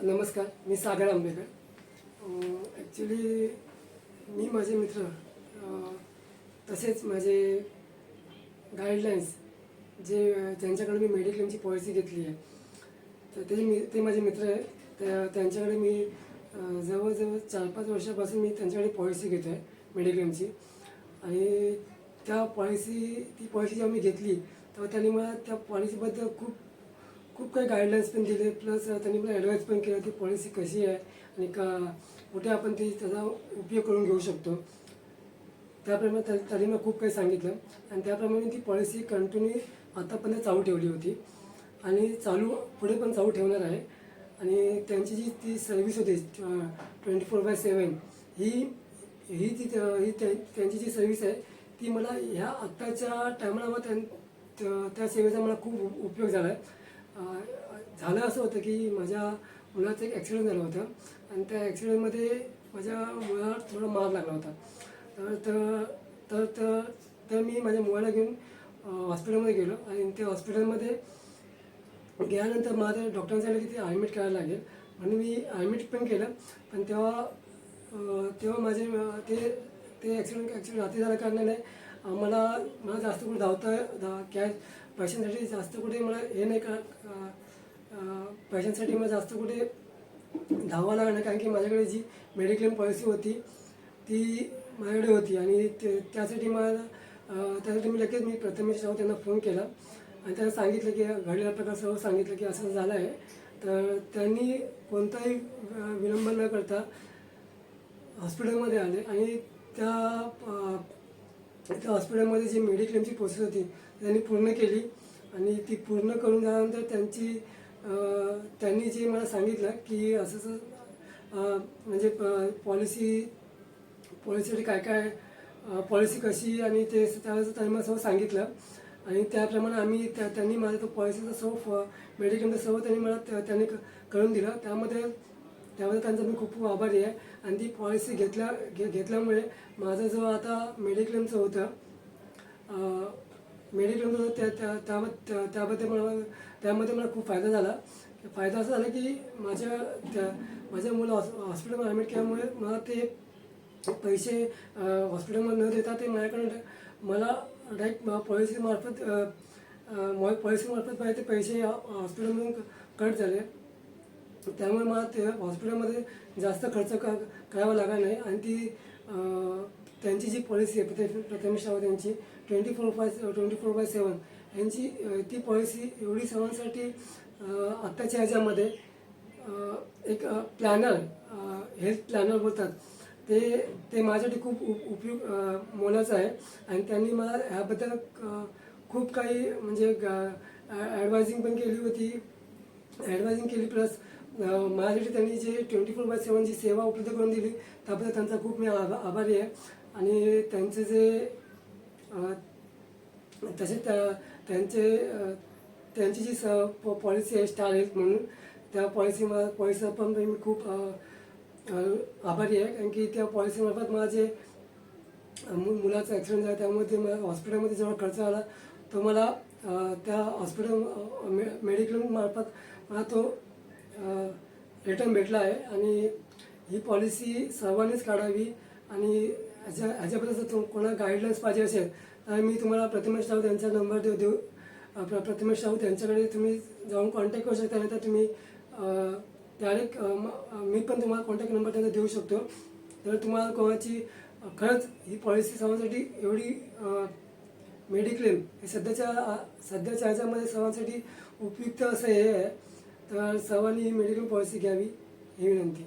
नमस्कार, मी सागर आंबेकर. ॲक्च्युली मी माझे मित्र तसेच माझे गाईडलाईन्स ज्यांच्याकडे मी मेडिक्लेमची पॉलिसी घेतली आहे, तर ते माझे मित्र आहे. त्यांच्याकडे मी जवळजवळ 4-5 वर्षापासून मी त्यांच्याकडे पॉलिसी घेतो आहे मेडिक्लेमची. आणि ती पॉलिसी जेव्हा मी घेतली तेव्हा त्यांनी मला त्या पॉलिसीबद्दल खूप काही गाईडलाईन्स पण दिले, प्लस त्यांनी मला ॲडवाईस पण केलं ती पॉलिसी कशी आहे आणि कुठे आपण त्याचा उपयोग करून घेऊ शकतो. त्याप्रमाणे त्यांनी मला खूप काही सांगितलं आणि त्याप्रमाणे ती पॉलिसी कंटिन्यू आतापर्यंत चालू ठेवली होती आणि पुढे पण चालू ठेवणार आहे. आणि त्यांची ती सर्व्हिस होती 24/7 त्यांची जी सर्व्हिस आहे ती मला ह्या आत्ताच्या टायमाला त्या सेवेचा मला खूप उपयोग झाला आहे. झालं असं होतं की माझ्या मुलाचं एक ॲक्सिडेंट झालं होतं आणि त्या ॲक्सिडेंटमध्ये माझ्या मुलाला थोडा मार लागला होता. तर मी माझ्या मुलाला घेऊन हॉस्पिटलमध्ये गेलो आणि त्या हॉस्पिटलमध्ये गेल्यानंतर मला डॉक्टरांनी सांगितलं की ते ॲडमिट करायला लागेल म्हणून मी ॲडमिट पण केलं. पण तेव्हा माझे ते ॲक्सिडेंट रात्री झाल्या कारणाने मला जास्त कुठे पैशांसाठी जास्त कुठे मला हे नाही पैशांसाठी मला जास्त कुठे धावावं लागलं नाही, कारण की माझ्याकडे जी मेडिक्लेम पॉलिसी होती ती माझ्याकडे होती. आणि त्यासाठी मी लगेच प्रथमेश राव त्यांना फोन केला आणि त्यांना सांगितलं की घडलेला प्रकार सर्व सांगितलं की असं झालं आहे. तर त्यांनी कोणताही विलंब न करता हॉस्पिटलमध्ये आले आणि त्या हॉस्पिटलमध्ये जी मेडिक्लेमची प्रोसेस होती त्यांनी पूर्ण केली. आणि ती पूर्ण करून झाल्यानंतर त्यांनी जे मला सांगितलं की असं म्हणजे पॉलिसीसाठी काय पॉलिसी कशी आणि त्यावेळेस त्यांनी मला सर्व सांगितलं. आणि त्याप्रमाणे त्यांनी माझा तो पॉलिसीचा सर्व मेडिक्लेमचा सर्व त्यांनी करून दिलं. त्यामध्ये त्यांचा मी खूप आभारी आहे. आणि ती पॉलिसी घेतल्यामुळे माझं जो आता मेडिक्लेमचं होतं त्यामध्ये मला खूप फायदा झाला. फायदा असा झाला की माझ्या मुलं हॉस्पिटलमध्ये ॲडमिट केल्यामुळे मला ते पैसे हॉस्पिटलमध्ये न देता ते मला डायरेक्ट पॉलिसीमार्फत ते पैसे हॉस्पिटलमधून कट झाले. त्यामुळे मला ते हॉस्पिटलमध्ये जास्त खर्च करावा लागला नाही. आणि त्यांची जी पॉलिसी आहे प्रथमेश राव त्यांची 24/7 यांची ती पॉलिसी एवढी सर्वांसाठी आत्ताच्या ह्याच्यामध्ये एक हेल्थ प्लॅनर बोलतात ते माझ्यासाठी खूप उपयोग मोलाचं आहे. आणि त्यांनी मला ह्याबद्दल खूप काही म्हणजे ॲडवायझिंग पण केली प्लस माझ्यासाठी त्यांनी जे 24/7 जी सेवा उपलब्ध करून दिली त्याबद्दल त्यांचा खूप मी आभारी आहे. आणि त्यांचे तसेच त्यांची जी पॉलिसी आहे स्टार हेल्थ म्हणून त्या पॉलिसीचा पण मी खूप आभारी आहे. कारण की त्या पॉलिसीमार्फत माझे मुलाचा ॲक्सिडेंट झाला त्यामुळे मला हॉस्पिटलमध्ये जेव्हा खर्च आला तो मला त्या हॉस्पिटल मेडिक्लेममार्फत मला तो रिटर्न भेटला आहे. आणि ही पॉलिसी सर्वांनीच काढावी. आणि ह्याच्याबद्दल जर कोणाला गाईडलाईन्स पाहिजे असेल तर मी तुम्हाला प्रथमेश राऊत यांचा नंबर देऊ. प्रथमेश राऊत यांच्याकडे तुम्ही जाऊन कॉन्टॅक्ट करू शकता. नाहीतर तुम्ही डायरेक्ट मी पण तुम्हाला कॉन्टॅक्ट नंबर त्यांचा देऊ शकतो. तर तुम्हाला कोणाची खरंच ही पॉलिसी सर्वांसाठी एवढी मेडिक्लेम हे सध्याच्या ह्याच्यामध्ये सर्वांसाठी उपयुक्त असं हे आहे. तर सर्वांनी ही मेडिक्लेम पॉलिसी घ्यावी ही विनंती.